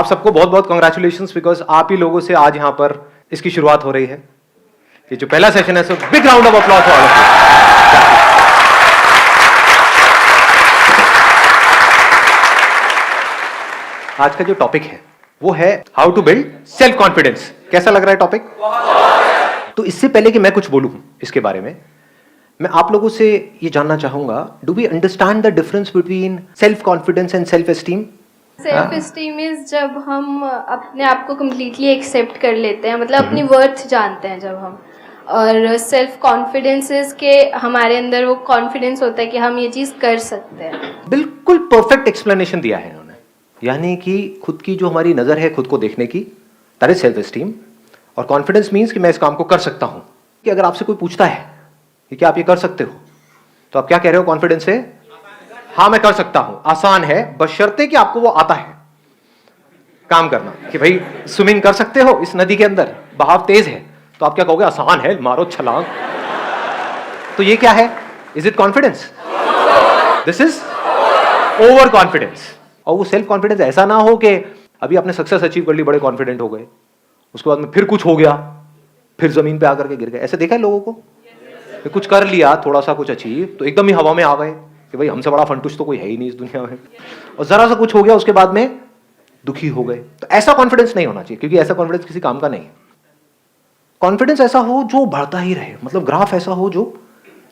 आप सबको बहुत बहुत कॉन्ग्रेचुलेशंस, बिकॉज आप ही लोगों से आज यहां पर इसकी शुरुआत हो रही है। ये जो पहला सेशन है, so big round of applause for all of you. आज का जो टॉपिक है वो है how to build self confidence. कैसा लग रहा है टॉपिक? तो इससे पहले कि मैं कुछ बोलूं इसके बारे में, मैं आप लोगों से ये जानना चाहूंगा, do we understand the difference between self confidence and self esteem? Self esteem is जब हम अपने आप को कम्प्लीटली एक्सेप्ट कर लेते हैं, मतलब अपनी वर्थ जानते हैं जब हम। और सेल्फ कॉन्फिडेंस इज के हमारे अंदर वो कॉन्फिडेंस होता है कि हम ये चीज़ कर सकते हैं। बिल्कुल परफेक्ट एक्सप्लेनेशन दिया है इन्होंने। यानी कि खुद की जो हमारी नजर है खुद को देखने की, दैट इज सेल्फ एस्टीम। और कॉन्फिडेंस मीन्स कि मैं इस काम को कर सकता हूं। कि अगर आपसे कोई पूछता है कि क्या आप ये कर सकते हो, तो आप क्या कह रहे हो कॉन्फिडेंस से? हाँ मैं कर सकता हूं, आसान है, बशर्ते कि आपको वो आता है काम करना। कि भाई स्विमिंग कर सकते हो इस नदी के अंदर, बहाव तेज है, तो आप क्या कहोगे? आसान है, मारो छलांग। तो ये क्या है? Is it confidence? This is over confidence. और वो सेल्फ कॉन्फिडेंस ऐसा ना हो कि अभी आपने सक्सेस अचीव कर ली, बड़े कॉन्फिडेंट हो गए, उसके बाद में फिर कुछ हो गया, फिर जमीन पे आकर के गिर गए। ऐसे देखा है लोगों को? कुछ कर लिया, थोड़ा सा कुछ अचीव, तो एकदम ही हवा में आ गए कि भाई हमसे बड़ा फंटूस तो कोई है ही नहीं इस दुनिया में। और जरा सा कुछ हो गया, उसके बाद में दुखी हो गए। तो ऐसा कॉन्फिडेंस नहीं होना चाहिए, क्योंकि ऐसा कॉन्फिडेंस किसी काम का नहीं है। कॉन्फिडेंस ऐसा हो जो बढ़ता ही रहे, मतलब ग्राफ ऐसा हो जो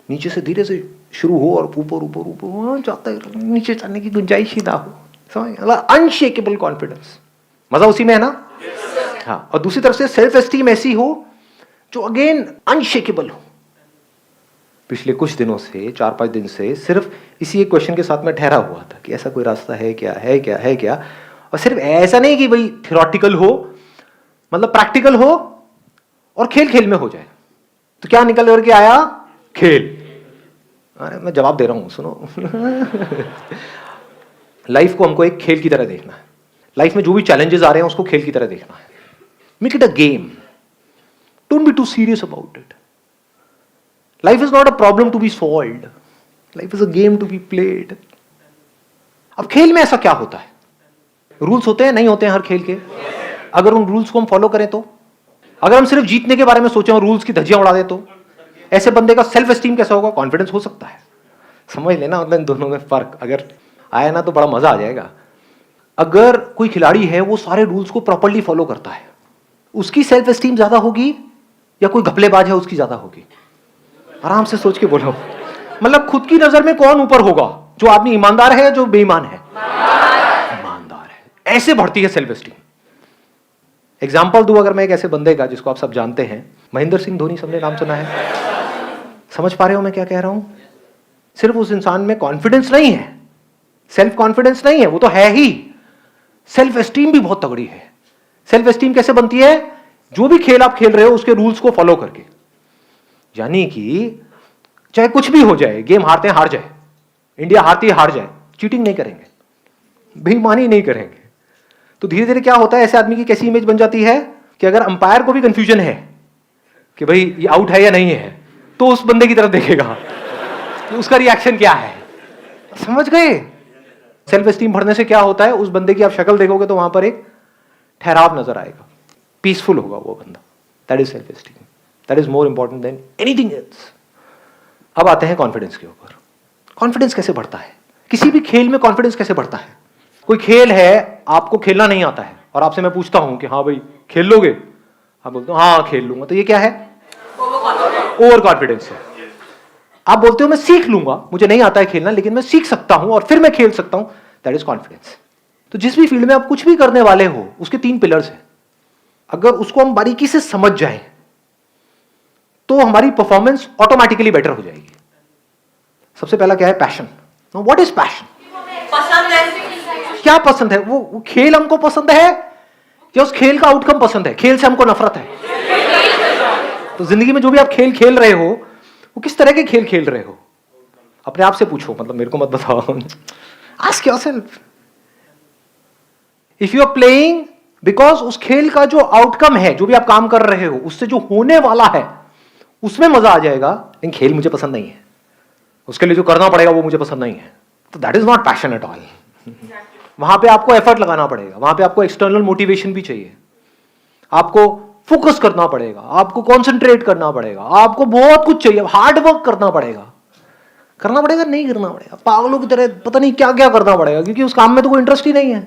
नीचे से धीरे से शुरू हो और ऊपर ऊपर ऊपर जाता है, नीचे जाने की गुंजाइश ही ना हो। समझ? अनशेकेबल कॉन्फिडेंस, मजा उसी में है ना? हाँ। और दूसरी तरफ से सेल्फ एस्टीम ऐसी हो जो अगेन अनशेकेबल हो। पिछले कुछ दिनों से, 4-5 दिन से सिर्फ इसी एक क्वेश्चन के साथ में ठहरा हुआ था कि ऐसा कोई रास्ता है क्या, है क्या, है क्या। और सिर्फ ऐसा नहीं कि भाई थियोरेटिकल हो, मतलब प्रैक्टिकल हो और खेल खेल में हो जाए। तो क्या निकल करके आया? खेल। अरे मैं जवाब दे रहा हूं, सुनो। लाइफ को हमको एक खेल की तरह देखना है। लाइफ में जो भी चैलेंजेस आ रहे हैं उसको खेल की तरह देखना है। Make it a game, don't be too serious about it. Life is not a problem to be solved, life is a game to be played. अब खेल में ऐसा क्या होता है? रूल्स होते हैं, नहीं होते हैं हर खेल के? अगर उन रूल्स को हम फॉलो करें तो, अगर हम सिर्फ जीतने के बारे में सोचें और रूल्स की धज्जियां उड़ा दें तो ऐसे बंदे का सेल्फ एस्टीम कैसा होगा? कॉन्फिडेंस हो सकता है? समझ लेना, मतलब इन दोनों में फर्क अगर आया ना तो बड़ा मजा आ जाएगा। अगर कोई खिलाड़ी है वो सारे रूल्स को प्रॉपर्ली फॉलो करता है, उसकी सेल्फ एस्टीम ज्यादा होगी या कोई घपलेबाज है उसकी ज्यादा होगी? आराम से सोच के बोलो। मतलब खुद की नजर में कौन ऊपर होगा? जो आदमी ईमानदार है या जो बेईमान है? ईमानदार है। ऐसे बढ़ती है सेल्फ एस्टीम। एग्जाम्पल दूं अगर मैं एक ऐसे बंदे का जिसको आप सब जानते हैं, महेंद्र सिंह धोनी, सबने नाम सुना है? समझ पा रहे हो मैं क्या कह रहा हूं? सिर्फ उस इंसान में कॉन्फिडेंस नहीं है, सेल्फ कॉन्फिडेंस नहीं है, वो तो है ही, सेल्फ एस्टीम भी बहुत तगड़ी है। सेल्फ एस्टीम कैसे बनती है? जो भी खेल आप खेल रहे हो उसके रूल्स को फॉलो करके। यानी कि चाहे कुछ भी हो जाए, गेम हारते हैं हार जाए, इंडिया हारती है हार जाए, चीटिंग नहीं करेंगे, बेईमानी नहीं करेंगे। तो धीरे धीरे क्या होता है, ऐसे आदमी की कैसी इमेज बन जाती है कि अगर अंपायर को भी कंफ्यूजन है कि भाई ये आउट है या नहीं है, तो उस बंदे की तरफ देखेगा तो उसका रिएक्शन क्या है। समझ गए? सेल्फ एस्टीम बढ़ने से क्या होता है, उस बंदे की आप शक्ल देखोगे तो वहां पर एक ठहराव नजर आएगा, पीसफुल होगा वो बंदा। That is self esteem, that is more important than anything else. अब आते हैं कॉन्फिडेंस के ऊपर। कॉन्फिडेंस कैसे बढ़ता है? किसी भी खेल में कॉन्फिडेंस कैसे बढ़ता है? कोई खेल है, आपको खेलना नहीं आता है और आपसे मैं पूछता हूं कि हाँ भाई खेल लोगे? आप बोलते हो हाँ खेल लूंगा, तो ये क्या है? ओवर कॉन्फिडेंस है। आप बोलते हो मैं सीख लूंगा, मुझे नहीं आता है खेलना लेकिन मैं सीख सकता हूं और फिर मैं खेल सकता हूं, दैट इज कॉन्फिडेंस। तो जिस भी फील्ड में आप कुछ भी करने वाले हो उसके 3 पिलर्स हैं। अगर उसको हम बारीकी से समझ जाएं तो हमारी परफॉर्मेंस ऑटोमेटिकली बेटर हो जाएगी। सबसे पहला क्या है? पैशन। What is passion? पसंद है। क्या पसंद है? वो खेल हमको पसंद है या उस खेल का आउटकम पसंद है? खेल से हमको नफरत है। तो जिंदगी में जो भी आप खेल खेल रहे हो, वो किस तरह के खेल खेल रहे हो? अपने आप से पूछो, मतलब मेरे को मत बताओ। Ask yourself. If you are playing because उस खेल का जो आउटकम है, जो भी आप काम कर रहे हो, उससे जो होने वाला है उसमें मजा आ जाएगा, लेकिन खेल मुझे पसंद नहीं है, उसके लिए जो करना पड़ेगा वो मुझे पसंद नहीं है, तो that is not passion at all. वहां पे आपको एफर्ट लगाना पड़ेगा, वहां पे आपको एक्सटर्नल मोटिवेशन भी चाहिए, आपको फोकस करना पड़ेगा, आपको कॉन्सेंट्रेट करना पड़ेगा, आपको बहुत कुछ चाहिए, हार्ड वर्क करना पड़ेगा, नहीं करना पड़ेगा, पागलों की तरह पता नहीं क्या क्या करना पड़ेगा, क्योंकि उस काम में तो कोई इंटरेस्ट ही नहीं है।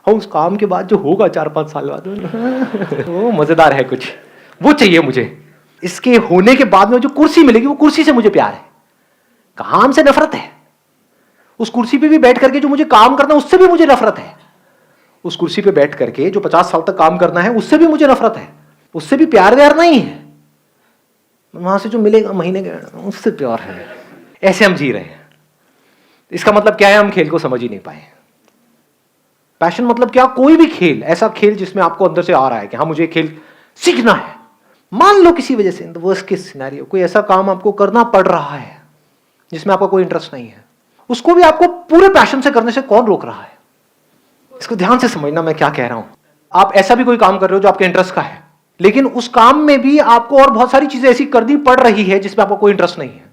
और उस काम के बाद जो होगा 4-5 साल बाद वो मजेदार है कुछ, वो चाहिए मुझे। इसके होने के बाद में जो कुर्सी मिलेगी, वो कुर्सी से मुझे प्यार है, काम से नफरत है। उस कुर्सी पे भी बैठ करके जो मुझे काम करना है, उससे भी मुझे नफरत है। उस कुर्सी पे बैठ करके जो 50 साल तक काम करना है, उससे भी मुझे नफरत है, उससे भी प्यार व्यार नहीं है। वहां से जो मिलेगा महीने के, उससे प्यार है। ऐसे हम जी रहे हैं। इसका मतलब क्या है? हम खेल को समझ ही नहीं पाए। पैशन मतलब क्या? कोई भी खेल, ऐसा खेल जिसमें आपको अंदर से आ रहा है कि हाँ मुझे खेल सीखना है। मान लो किसी वजह से, in the worst case scenario, कोई ऐसा काम आपको करना पड़ रहा है जिसमें आपका कोई इंटरेस्ट नहीं है, उसको भी आपको पूरे पैशन से करने से कौन रोक रहा है? इसको ध्यान से समझना मैं क्या कह रहा हूं। आप ऐसा भी कोई काम कर रहे हो जो आपके इंटरेस्ट का है, लेकिन उस काम में भी आपको और बहुत सारी चीजें ऐसी करनी पड़ रही है जिसमें आपको कोई इंटरेस्ट नहीं है,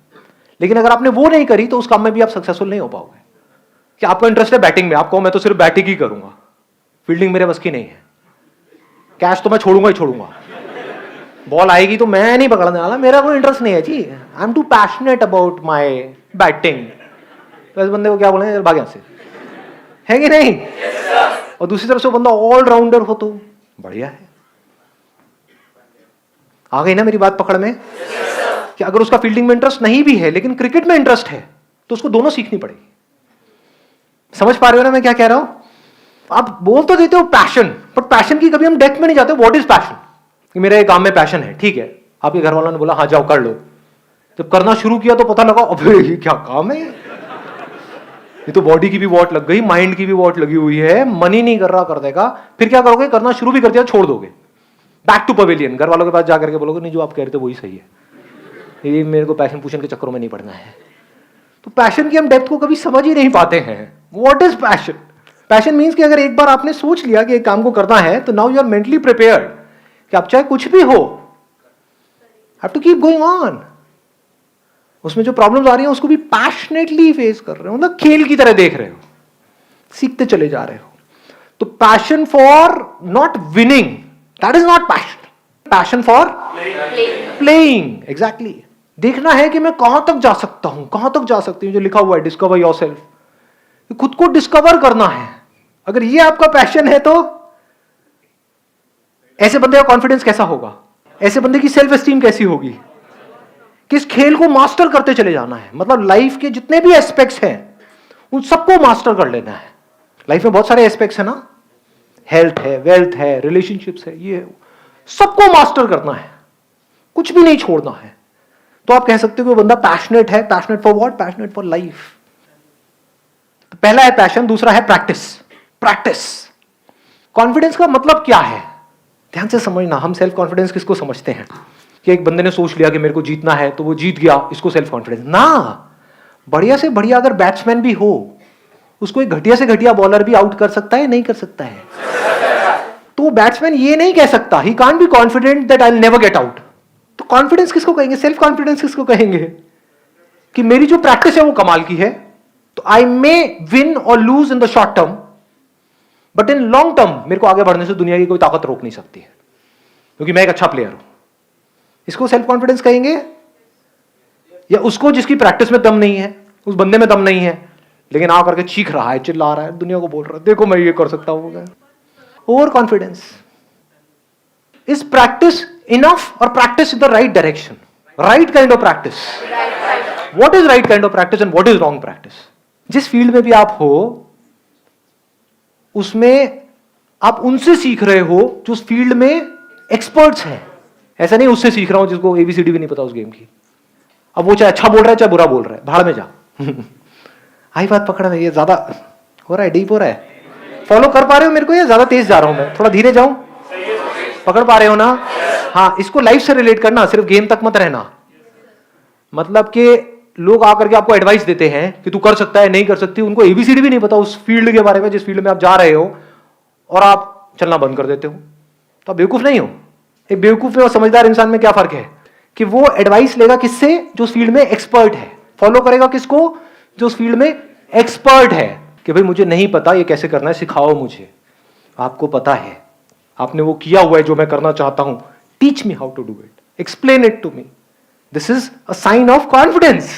लेकिन अगर आपने वो नहीं करी तो उस काम में भी आप सक्सेसफुल नहीं हो पाओगे। कि आपको इंटरेस्ट है बैटिंग में, आपको मैं तो सिर्फ बैटिंग ही करूंगा, फील्डिंग मेरे बस की नहीं है, कैच तो मैं छोड़ूंगा ही छोड़ूंगा, बॉल आएगी तो मैं नहीं पकड़ने वाला, मेरा कोई इंटरेस्ट नहीं है जी, I am too passionate about my batting. तो इस बंदे को क्या बोलेंगे, भाग यहां से, है कि नहीं? और दूसरी तरफ से वो बंदा ऑलराउंडर हो तो बढ़िया है। आ गई ना मेरी बात पकड़ में? कि अगर उसका फील्डिंग में इंटरेस्ट नहीं भी है लेकिन क्रिकेट में इंटरेस्ट है तो उसको दोनों सीखनी पड़ेगी। समझ पा रहे हो ना मैं क्या कह रहा हूं? आप बोल तो देते हो पैशन, बट पैशन की कभी हम डेप्थ में नहीं जाते। What is passion? कि मेरे काम में पैशन है, ठीक है, आपके घर वालों ने बोला हाँ जाओ कर लो, जब करना शुरू किया तो पता लगा अबे ये क्या काम है, ये तो बॉडी की भी वॉट लग गई, माइंड की भी वॉट लगी हुई है, मन ही नहीं कर रहा कर देगा। फिर क्या करोगे? करना शुरू भी कर दिया, छोड़ दोगे, बैक टू पवेलियन, घर वालों के पास जाकर के बोलोगे नहीं जो आप कह रहे थे वही सही है, ये मेरे को पैशन पूशन के चक्करों में नहीं पड़ना है। तो पैशन की हम डेप्थ को कभी समझ ही नहीं पाते हैं। What is passion? Passion means कि अगर एक बार आपने सोच लिया कि एक काम को करना है तो now you are mentally prepared कि आप चाहे कुछ भी हो, have to keep going on. उसमें जो प्रॉब्लम्स आ रही हैं उसको भी पैशनेटली फेस कर रहे हो, मतलब खेल की तरह देख रहे हो, सीखते चले जा रहे हो। तो passion for not winning, that is not passion. Passion for playing, exactly. देखना है कि मैं कहां तक जा सकता हूं, कहां तक जा सकती हूं, जो लिखा हुआ है डिस्कवर योरसेल्फ, खुद को डिस्कवर करना है। अगर ये आपका पैशन है तो ऐसे बंदे का कॉन्फिडेंस कैसा होगा, ऐसे बंदे की सेल्फ एस्टीम कैसी होगी? कि इस खेल को मास्टर करते चले जाना है, मतलब लाइफ के जितने भी एस्पेक्ट्स हैं उन सबको मास्टर कर लेना है। लाइफ में बहुत सारे एस्पेक्ट्स हैं ना, हेल्थ है, वेल्थ है, रिलेशनशिप्स है, ये सबको मास्टर करना है, कुछ भी नहीं छोड़ना है। तो आप कह सकते हो कि वो बंदा पैशनेट है। Passionate for what? Passionate for life. तो पहला है पैशन, दूसरा है प्रैक्टिस। प्रैक्टिस। कॉन्फिडेंस का मतलब क्या है? ध्यान से समझना। हम सेल्फ कॉन्फिडेंस किसको समझते हैं? कि एक बंदे ने सोच लिया कि मेरे को जीतना है तो वो जीत गया, इसको सेल्फ कॉन्फिडेंस ना। बढ़िया से बढ़िया अगर बैट्समैन भी हो, उसको एक घटिया से घटिया बॉलर भी आउट कर सकता है, नहीं कर सकता है? तो बैट्समैन ये नहीं कह सकता, he can't be confident that I will never get out. तो कॉन्फिडेंस किसको कहेंगे? सेल्फ कॉन्फिडेंस किसको कहेंगे? कि मेरी जो प्रैक्टिस है वो कमाल की है, तो आई मे विन और lose in the short term, but in long term मेरे को आगे बढ़ने से दुनिया की कोई ताकत रोक नहीं सकती है, क्योंकि मैं एक अच्छा प्लेयर हूं। इसको सेल्फ कॉन्फिडेंस कहेंगे? या उसको जिसकी प्रैक्टिस में दम नहीं है, उस बंदे में दम नहीं है, लेकिन आ करके चीख रहा है, चिल्ला रहा है, दुनिया को बोल रहा है देखो मैं ये कर सकता हूं। Over confidence. Is practice enough और practice in the right direction? Right kind of practice. What is right kind of practice and what is wrong practice? जिस फील्ड में भी आप हो उसमें आप उनसे सीख रहे हो जो उस फील्ड में एक्सपर्ट्स हैं। ऐसा नहीं उससे सीख रहा हूं जिसको एबीसीडी भी नहीं पता उस गेम की। अब वो चाहे अच्छा बोल रहा है चाहे बुरा बोल रहा है, भाड़ में जा। आई बात पकड़ में? ये ज्यादा हो रहा है, डीप हो रहा है। फॉलो कर पा रहे हो मेरे को या ज्यादा तेज जा रहा हूं मैं? थोड़ा धीरे जाऊं? पकड़ पा रहे हो ना? हाँ, इसको लाइफ से रिलेट करना, सिर्फ गेम तक मत रहना। मतलब कि लोग आकर के आपको एडवाइस देते हैं कि तू कर सकता है, नहीं कर सकती, उनको एबीसीडी भी नहीं पता उस फील्ड के बारे में जिस फील्ड में आप जा रहे हो, और आप चलना बंद कर देते हो, तो आप बेवकूफ नहीं हो। एक बेवकूफ और समझदार इंसान में क्या फर्क है? कि वो एडवाइस लेगा किससे? जो उस फील्ड में एक्सपर्ट है। फॉलो करेगा किसको? जो उस फील्ड में एक्सपर्ट है। कि भाई मुझे नहीं पता ये कैसे करना है, सिखाओ मुझे। आपको पता है, आपने वो किया हुआ है जो मैं करना चाहता हूं, teach me how to do it, explain it to me. This is a sign of confidence.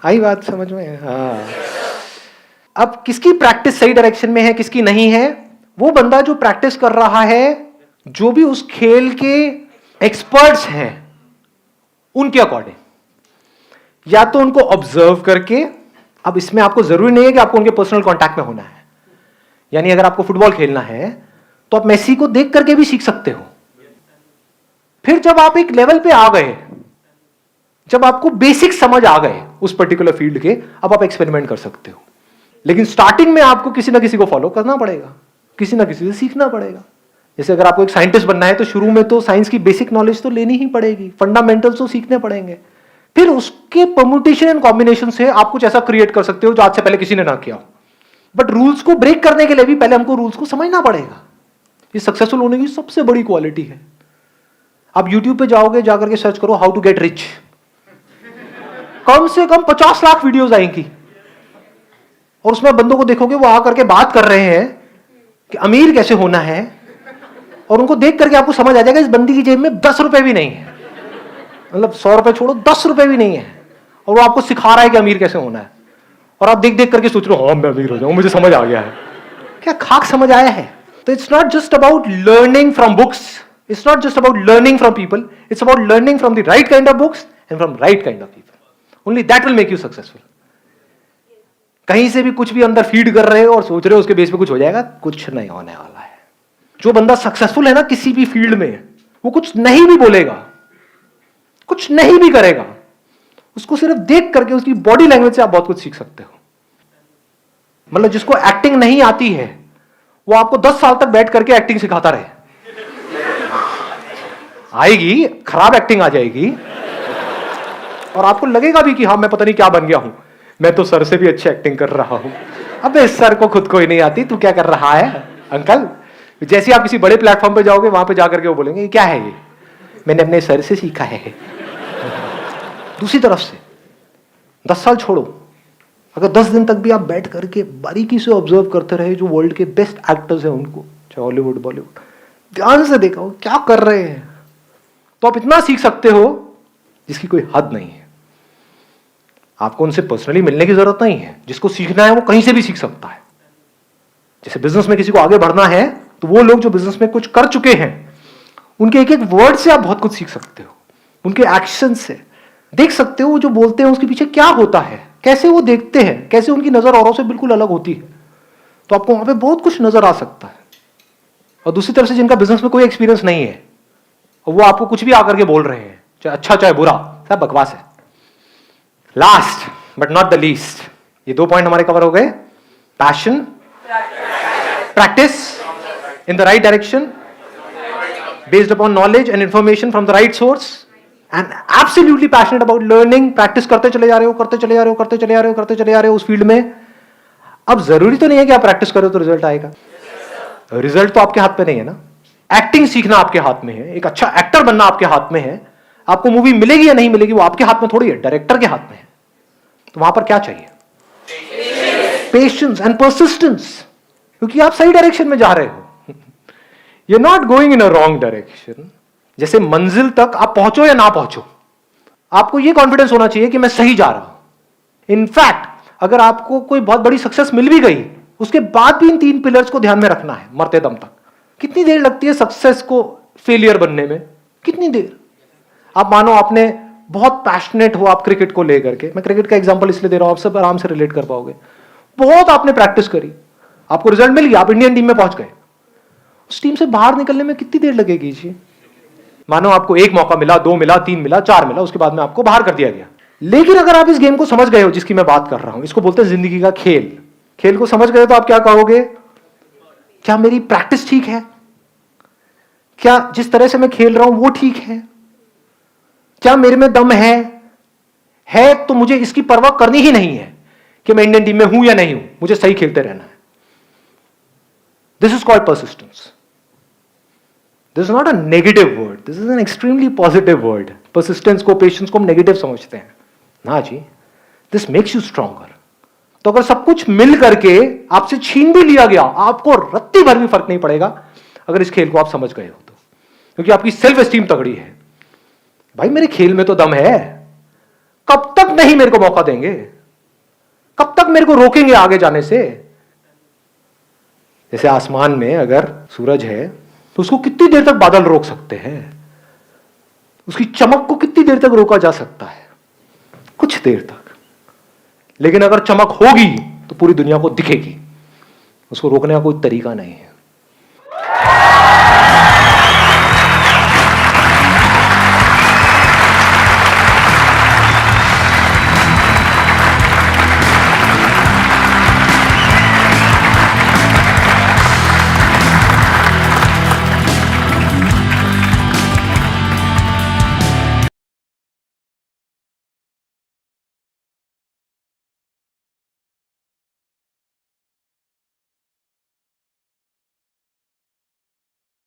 आई बात समझ में? हाँ। अब किसकी प्रैक्टिस सही डायरेक्शन में है, किसकी नहीं है? वो बंदा जो प्रैक्टिस कर रहा है, जो भी उस खेल के एक्सपर्ट्स हैं उनके अकॉर्डिंग, या तो उनको ऑब्जर्व करके। अब इसमें आपको जरूरी नहीं है कि आपको उनके पर्सनल कांटेक्ट में होना है, यानी अगर आपको फुटबॉल खेलना है तो आप मेसी को देख करके भी सीख सकते हो। फिर जब आप एक लेवल पे आ गए, जब आपको बेसिक समझ आ गए उस पर्टिकुलर फील्ड के, अब आप एक्सपेरिमेंट कर सकते हो। लेकिन स्टार्टिंग में आपको किसी ना किसी को फॉलो करना पड़ेगा, किसी ना किसी से सीखना पड़ेगा। जैसे अगर आपको एक साइंटिस्ट बनना है तो शुरू में तो साइंस की बेसिक नॉलेज तो लेनी ही पड़ेगी, फंडामेंटल्स तो सीखने पड़ेंगे। फिर उसके परम्यूटेशन एंड कॉम्बिनेशन से आप कुछ ऐसा क्रिएट कर सकते हो जो आज से पहले किसी ने ना किया हो। बट रूल्स को ब्रेक करने के लिए भी पहले हमको रूल्स को समझना पड़ेगा। ये सक्सेसफुल होने की सबसे बड़ी क्वालिटी है। आप YouTube पे जाओगे, जाकर के सर्च करो हाउ टू गेट रिच, कम से कम 50 लाख वीडियोस आएंगी, और उसमें बंदों को देखोगे वो आकर के बात कर रहे हैं कि अमीर कैसे होना है, और उनको देख करके आपको समझ आ जाएगा इस बंदी की जेब में 10 रुपए भी नहीं है, मतलब 100 रुपए छोड़ो, 10 रुपए भी नहीं है, और वो आपको सिखा रहा है कि अमीर कैसे होना है। और आप देख देख करके सोच रहे हो हाँ मैं अमीर हो जाऊं, मुझे समझ आ गया है। क्या खाक समझ आया है? तो it's not just about learning from books, it's not just about learning from people, it's about learning from the right kind of books and from right kind of people. Only that will make you successful. कहीं से भी कुछ भी अंदर feed कर रहे हो और सोच रहे हो उसके बेस पे कुछ हो जाएगा, कुछ नहीं होने वाला है। जो बंदा सक्सेसफुल है ना किसी भी फील्ड में, वो कुछ नहीं भी बोलेगा, कुछ नहीं भी करेगा, उसको सिर्फ देख करके उसकी बॉडी लैंग्वेज से आप बहुत कुछ सीख सकते हो। मतलब जिसको एक्टिंग नहीं आती है वो आपको 10 साल तक बैठ करके एक्टिंग सिखाता रहे, आएगी खराब एक्टिंग आ जाएगी, और आपको लगेगा भी कि हाँ मैं पता नहीं क्या बन गया हूं, मैं तो सर से भी अच्छी एक्टिंग कर रहा हूं। अबे सर को खुद को ही नहीं आती, तू क्या कर रहा है अंकल? जैसे ही आप किसी बड़े प्लेटफॉर्म पे जाओगे वहां पे जाकर के वो बोलेंगे ये क्या है, ये मैंने अपने सर से सीखा है। दूसरी तरफ से 10 साल छोड़ो, अगर 10 दिन तक भी आप बैठ करके बारीकी से ऑब्जर्व करते रहे जो वर्ल्ड के बेस्ट एक्टर्स हैं उनको, चाहे हॉलीवुड बॉलीवुड, ध्यान से देखा हो क्या कर रहे हैं, तो आप इतना सीख सकते हो जिसकी कोई हद नहीं है। आपको उनसे पर्सनली मिलने की जरूरत नहीं है, जिसको सीखना है वो कहीं से भी सीख सकता है। जैसे बिजनेस में किसी को आगे बढ़ना है तो वो लोग जो बिजनेस में कुछ कर चुके हैं उनके एक एक वर्ड से आप बहुत कुछ सीख सकते हो, उनके एक्शन से देख सकते हो वो जो बोलते हैं उसके पीछे क्या होता है, कैसे वो देखते हैं, कैसे उनकी नजर औरों से बिल्कुल अलग होती है। तो आपको वहां पे बहुत कुछ नजर आ सकता है। और दूसरी तरफ से जिनका बिजनेस में कोई एक्सपीरियंस नहीं है और वो आपको कुछ भी आकर के बोल रहे हैं, चाहे अच्छा चाहे बुरा, सब बकवास है। Last but not the least, ये 2 पॉइंट हमारे कवर हो गए। Passion, practice in the right direction based upon knowledge and information from the right source, and absolutely passionate about learning. Practice करते चले जा रहे हो, करते चले जा रहे हो, करते चले जा रहे हो, करते चले जा रहे हो उस फील्ड में। अब जरूरी तो नहीं है कि आप प्रैक्टिस करो तो रिजल्ट आएगा, रिजल्ट तो आपके हाथ पे नहीं है ना। एक्टिंग सीखना आपके हाथ में है, एक अच्छा एक्टर बनना आपके हाथ में है। आपको मूवी मिलेगी या नहीं मिलेगी वो आपके हाथ में थोड़ी है, डायरेक्टर के हाथ में है। तो वहां पर क्या चाहिए? पेशेंस एंड परसिस्टेंस, क्योंकि आप सही डायरेक्शन में जा रहे हो। You are not going in a wrong direction. जैसे मंजिल तक आप पहुंचो या ना पहुंचो, आपको यह कॉन्फिडेंस होना चाहिए कि मैं सही जा रहा हूं। इनफैक्ट अगर आपको कोई बहुत बड़ी सक्सेस मिल भी गई, उसके बाद भी इन 3 पिलर्स को ध्यान में रखना है मरते दम तक। कितनी देर लगती है सक्सेस को फेलियर बनने में? कितनी देर? आप मानो आपने बहुत पैशनेट हो आप क्रिकेट को लेकर के, मैं क्रिकेट का एग्जांपल इसलिए दे रहा हूं, आप सब आराम से रिलेट कर पाओगे। बहुत आपने प्रैक्टिस करी, आपको रिजल्ट मिल गया, आप इंडियन टीम में पहुंच गए। उस टीम से बाहर निकलने में कितनी देर लगेगी जी? मानो आपको 1 मौका मिला, 2 मिला, 3 मिला, 4 मिला, उसके बाद में आपको बाहर कर दिया गया। लेकिन अगर आप इस गेम को समझ गए हो जिसकी मैं बात कर रहा हूं, इसको बोलते हैं जिंदगी का खेल। खेल को समझ गए तो आप क्या कहोगे? क्या मेरी प्रैक्टिस ठीक है? क्या जिस तरह से मैं खेल रहा हूं वो ठीक है? क्या मेरे में दम है तो मुझे इसकी परवाह करनी ही नहीं है कि मैं इंडियन टीम में हूं या नहीं हूं, मुझे सही खेलते रहना है। This is called persistence. This is not a negative word, this is an extremely positive word. Persistence को, पेशेंस को हम नेगेटिव समझते हैं ना जी। दिस मेक्स यू स्ट्रॉन्गर, तो अगर सब कुछ मिल करके आपसे छीन भी लिया गया, आपको रत्ती भर भी फर्क नहीं पड़ेगा अगर इस खेल को आप समझ गए हो तो, क्योंकि आपकी सेल्फ एस्टीम तगड़ी है। भाई मेरे खेल में तो दम है, कब तक नहीं मेरे को मौका देंगे, कब तक मेरे को रोकेंगे आगे जाने से। जैसे आसमान में अगर सूरज है तो उसको कितनी देर तक बादल रोक सकते हैं, उसकी चमक को कितनी देर तक रोका जा सकता है, कुछ देर तक। लेकिन अगर चमक होगी तो पूरी दुनिया को दिखेगी, उसको रोकने का कोई तरीका नहीं है।